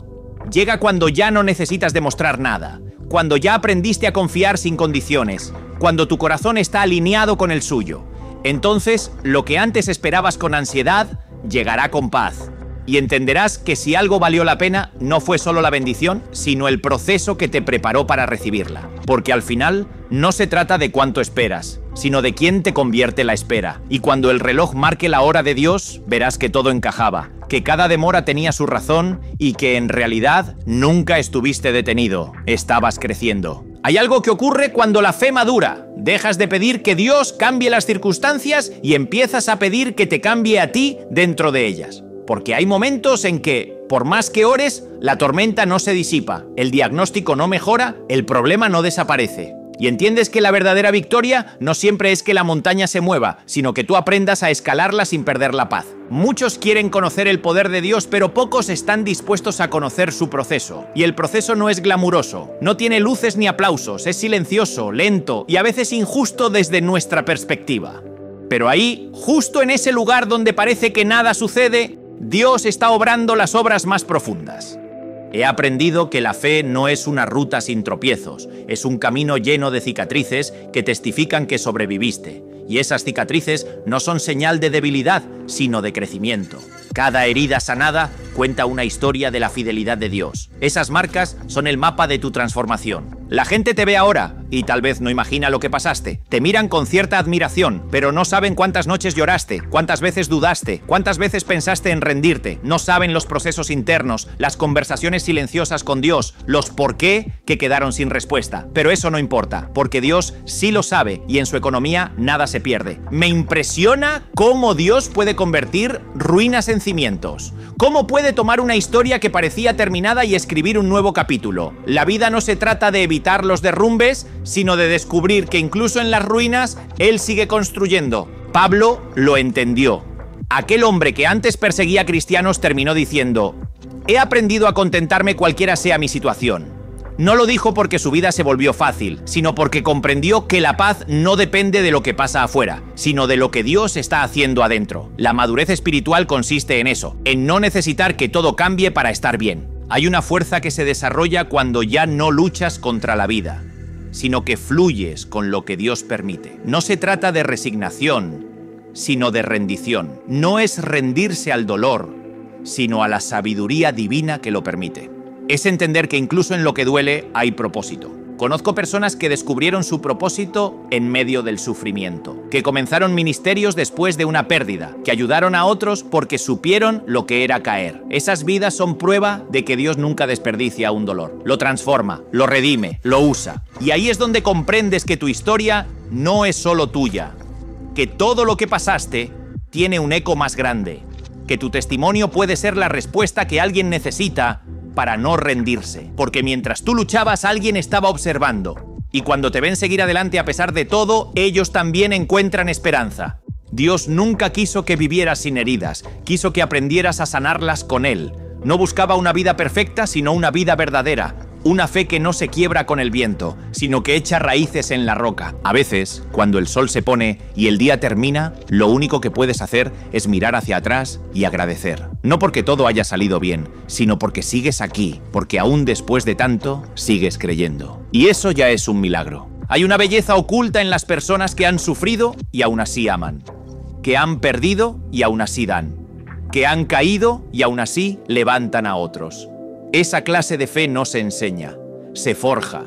Llega cuando ya no necesitas demostrar nada, cuando ya aprendiste a confiar sin condiciones, cuando tu corazón está alineado con el suyo. Entonces, lo que antes esperabas con ansiedad, llegará con paz. Y entenderás que si algo valió la pena, no fue solo la bendición, sino el proceso que te preparó para recibirla. Porque al final, no se trata de cuánto esperas, sino de quién te convierte la espera. Y cuando el reloj marque la hora de Dios, verás que todo encajaba, que cada demora tenía su razón y que en realidad nunca estuviste detenido, estabas creciendo. Hay algo que ocurre cuando la fe madura. Dejas de pedir que Dios cambie las circunstancias y empiezas a pedir que te cambie a ti dentro de ellas. Porque hay momentos en que, por más que ores, la tormenta no se disipa, el diagnóstico no mejora, el problema no desaparece. Y entiendes que la verdadera victoria no siempre es que la montaña se mueva, sino que tú aprendas a escalarla sin perder la paz. Muchos quieren conocer el poder de Dios, pero pocos están dispuestos a conocer su proceso. Y el proceso no es glamuroso, no tiene luces ni aplausos, es silencioso, lento y a veces injusto desde nuestra perspectiva. Pero ahí, justo en ese lugar donde parece que nada sucede, Dios está obrando las obras más profundas. He aprendido que la fe no es una ruta sin tropiezos, es un camino lleno de cicatrices que testifican que sobreviviste. Y esas cicatrices no son señal de debilidad, sino de crecimiento. Cada herida sanada cuenta una historia de la fidelidad de Dios. Esas marcas son el mapa de tu transformación. La gente te ve ahora y tal vez no imagina lo que pasaste. Te miran con cierta admiración, pero no saben cuántas noches lloraste, cuántas veces dudaste, cuántas veces pensaste en rendirte. No saben los procesos internos, las conversaciones silenciosas con Dios, los por qué que quedaron sin respuesta. Pero eso no importa, porque Dios sí lo sabe y en su economía nada se pierde. Me impresiona cómo Dios puede convertir ruinas en cimientos. ¿Cómo puede tomar una historia que parecía terminada y escribir un nuevo capítulo? La vida no se trata de evitar los derrumbes, sino de descubrir que incluso en las ruinas, Él sigue construyendo. Pablo lo entendió. Aquel hombre que antes perseguía a cristianos terminó diciendo: he aprendido a contentarme cualquiera sea mi situación. No lo dijo porque su vida se volvió fácil, sino porque comprendió que la paz no depende de lo que pasa afuera, sino de lo que Dios está haciendo adentro. La madurez espiritual consiste en eso, en no necesitar que todo cambie para estar bien. Hay una fuerza que se desarrolla cuando ya no luchas contra la vida, sino que fluyes con lo que Dios permite. No se trata de resignación, sino de rendición. No es rendirse al dolor, sino a la sabiduría divina que lo permite. Es entender que incluso en lo que duele hay propósito. Conozco personas que descubrieron su propósito en medio del sufrimiento, que comenzaron ministerios después de una pérdida, que ayudaron a otros porque supieron lo que era caer. Esas vidas son prueba de que Dios nunca desperdicia un dolor. Lo transforma, lo redime, lo usa. Y ahí es donde comprendes que tu historia no es solo tuya, que todo lo que pasaste tiene un eco más grande, que tu testimonio puede ser la respuesta que alguien necesita para no rendirse. Porque mientras tú luchabas, alguien estaba observando. Y cuando te ven seguir adelante a pesar de todo, ellos también encuentran esperanza. Dios nunca quiso que vivieras sin heridas, quiso que aprendieras a sanarlas con Él. No buscaba una vida perfecta, sino una vida verdadera. Una fe que no se quiebra con el viento, sino que echa raíces en la roca. A veces, cuando el sol se pone y el día termina, lo único que puedes hacer es mirar hacia atrás y agradecer. No porque todo haya salido bien, sino porque sigues aquí, porque aún después de tanto, sigues creyendo. Y eso ya es un milagro. Hay una belleza oculta en las personas que han sufrido y aún así aman, que han perdido y aún así dan, que han caído y aún así levantan a otros. Esa clase de fe no se enseña, se forja.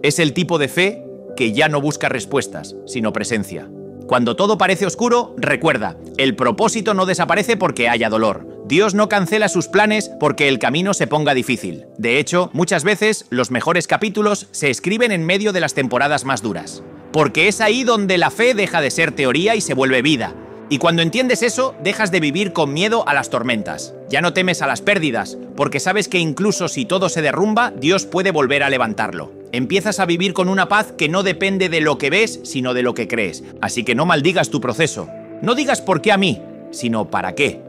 Es el tipo de fe que ya no busca respuestas, sino presencia. Cuando todo parece oscuro, recuerda, el propósito no desaparece porque haya dolor. Dios no cancela sus planes porque el camino se ponga difícil. De hecho, muchas veces los mejores capítulos se escriben en medio de las temporadas más duras. Porque es ahí donde la fe deja de ser teoría y se vuelve vida. Y cuando entiendes eso, dejas de vivir con miedo a las tormentas. Ya no temes a las pérdidas, porque sabes que incluso si todo se derrumba, Dios puede volver a levantarlo. Empiezas a vivir con una paz que no depende de lo que ves, sino de lo que crees. Así que no maldigas tu proceso. No digas por qué a mí, sino para qué.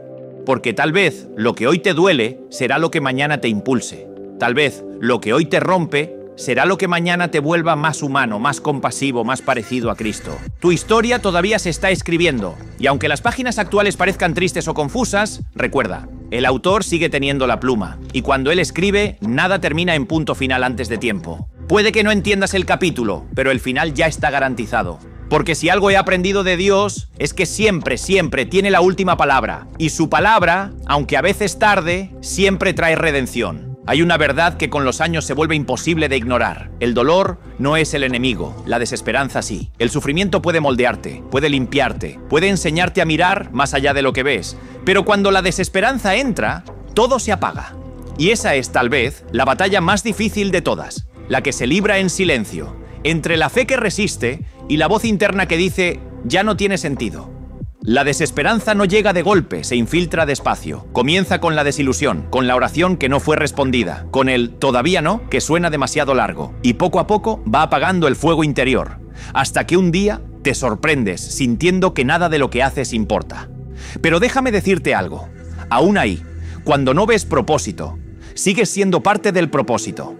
Porque tal vez lo que hoy te duele será lo que mañana te impulse. Tal vez lo que hoy te rompe será lo que mañana te vuelva más humano, más compasivo, más parecido a Cristo. Tu historia todavía se está escribiendo, y aunque las páginas actuales parezcan tristes o confusas, recuerda, el autor sigue teniendo la pluma, y cuando él escribe, nada termina en punto final antes de tiempo. Puede que no entiendas el capítulo, pero el final ya está garantizado. Porque si algo he aprendido de Dios, es que siempre, siempre tiene la última palabra, y su palabra, aunque a veces tarde, siempre trae redención. Hay una verdad que con los años se vuelve imposible de ignorar. El dolor no es el enemigo, la desesperanza sí. El sufrimiento puede moldearte, puede limpiarte, puede enseñarte a mirar más allá de lo que ves. Pero cuando la desesperanza entra, todo se apaga. Y esa es, tal vez, la batalla más difícil de todas, la que se libra en silencio, entre la fe que resiste y la voz interna que dice, ya no tiene sentido. La desesperanza no llega de golpe, se infiltra despacio. Comienza con la desilusión, con la oración que no fue respondida, con el todavía no, que suena demasiado largo, y poco a poco va apagando el fuego interior, hasta que un día te sorprendes sintiendo que nada de lo que haces importa. Pero déjame decirte algo, aún ahí, cuando no ves propósito, sigues siendo parte del propósito.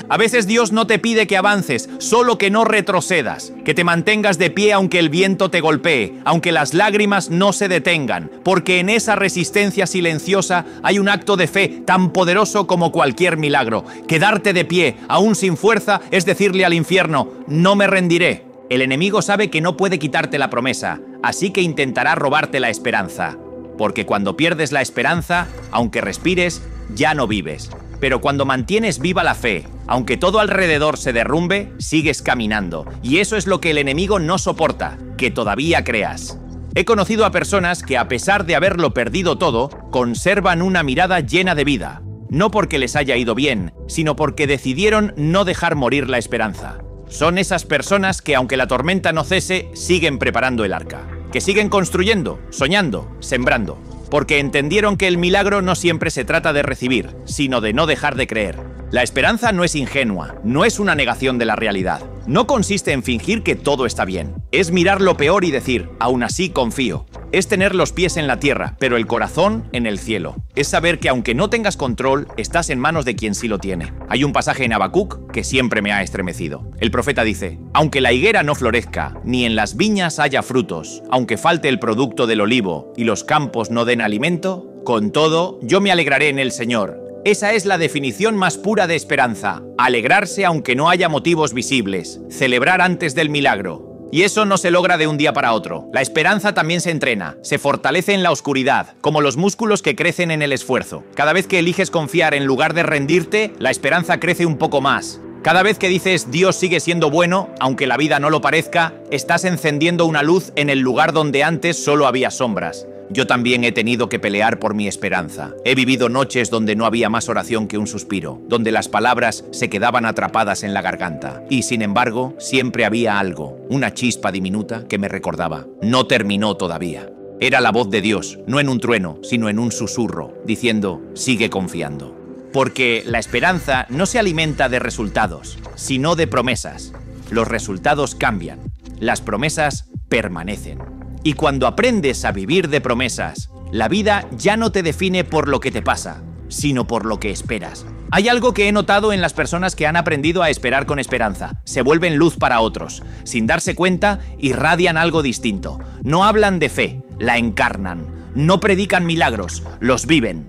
A veces Dios no te pide que avances, solo que no retrocedas, que te mantengas de pie aunque el viento te golpee, aunque las lágrimas no se detengan, porque en esa resistencia silenciosa hay un acto de fe tan poderoso como cualquier milagro. Quedarte de pie, aún sin fuerza, es decirle al infierno, no me rendiré. El enemigo sabe que no puede quitarte la promesa, así que intentará robarte la esperanza. Porque cuando pierdes la esperanza, aunque respires, ya no vives. Pero cuando mantienes viva la fe, aunque todo alrededor se derrumbe, sigues caminando. Y eso es lo que el enemigo no soporta, que todavía creas. He conocido a personas que, a pesar de haberlo perdido todo, conservan una mirada llena de vida. No porque les haya ido bien, sino porque decidieron no dejar morir la esperanza. Son esas personas que, aunque la tormenta no cese, siguen preparando el arca. Que siguen construyendo, soñando, sembrando. Porque entendieron que el milagro no siempre se trata de recibir, sino de no dejar de creer. La esperanza no es ingenua, no es una negación de la realidad. No consiste en fingir que todo está bien. Es mirar lo peor y decir, aún así confío. Es tener los pies en la tierra, pero el corazón en el cielo. Es saber que aunque no tengas control, estás en manos de quien sí lo tiene. Hay un pasaje en Habacuc que siempre me ha estremecido. El profeta dice, aunque la higuera no florezca, ni en las viñas haya frutos, aunque falte el producto del olivo y los campos no den alimento, con todo, yo me alegraré en el Señor. Esa es la definición más pura de esperanza. Alegrarse aunque no haya motivos visibles. Celebrar antes del milagro. Y eso no se logra de un día para otro. La esperanza también se entrena, se fortalece en la oscuridad, como los músculos que crecen en el esfuerzo. Cada vez que eliges confiar en lugar de rendirte, la esperanza crece un poco más. Cada vez que dices Dios sigue siendo bueno, aunque la vida no lo parezca, estás encendiendo una luz en el lugar donde antes solo había sombras. Yo también he tenido que pelear por mi esperanza. He vivido noches donde no había más oración que un suspiro, donde las palabras se quedaban atrapadas en la garganta. Y sin embargo, siempre había algo, una chispa diminuta que me recordaba: no terminó todavía. Era la voz de Dios, no en un trueno, sino en un susurro, diciendo: sigue confiando. Porque la esperanza no se alimenta de resultados, sino de promesas. Los resultados cambian, las promesas permanecen. Y cuando aprendes a vivir de promesas, la vida ya no te define por lo que te pasa, sino por lo que esperas. Hay algo que he notado en las personas que han aprendido a esperar con esperanza. Se vuelven luz para otros. Sin darse cuenta, irradian algo distinto. No hablan de fe, la encarnan. No predican milagros, los viven.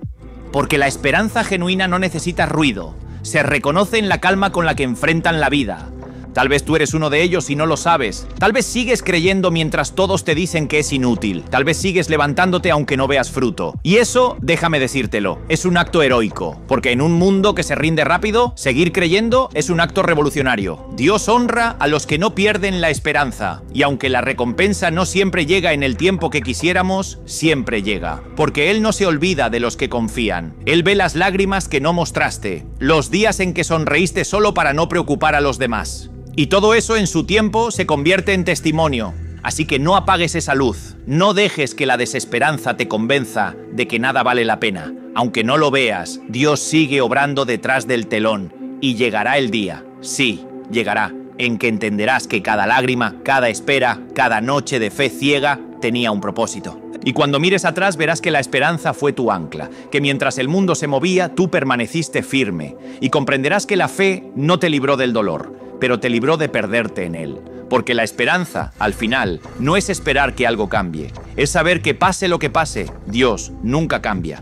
Porque la esperanza genuina no necesita ruido. Se reconoce en la calma con la que enfrentan la vida. Tal vez tú eres uno de ellos y no lo sabes. Tal vez sigues creyendo mientras todos te dicen que es inútil. Tal vez sigues levantándote aunque no veas fruto. Y eso, déjame decírtelo, es un acto heroico. Porque en un mundo que se rinde rápido, seguir creyendo es un acto revolucionario. Dios honra a los que no pierden la esperanza. Y aunque la recompensa no siempre llega en el tiempo que quisiéramos, siempre llega. Porque Él no se olvida de los que confían. Él ve las lágrimas que no mostraste. Los días en que sonreíste solo para no preocupar a los demás. Y todo eso en su tiempo se convierte en testimonio. Así que no apagues esa luz. No dejes que la desesperanza te convenza de que nada vale la pena. Aunque no lo veas, Dios sigue obrando detrás del telón. Y llegará el día, sí, llegará, en que entenderás que cada lágrima, cada espera, cada noche de fe ciega tenía un propósito. Y cuando mires atrás verás que la esperanza fue tu ancla, que mientras el mundo se movía, tú permaneciste firme. Y comprenderás que la fe no te libró del dolor, pero te libró de perderte en él. Porque la esperanza, al final, no es esperar que algo cambie. Es saber que pase lo que pase, Dios nunca cambia.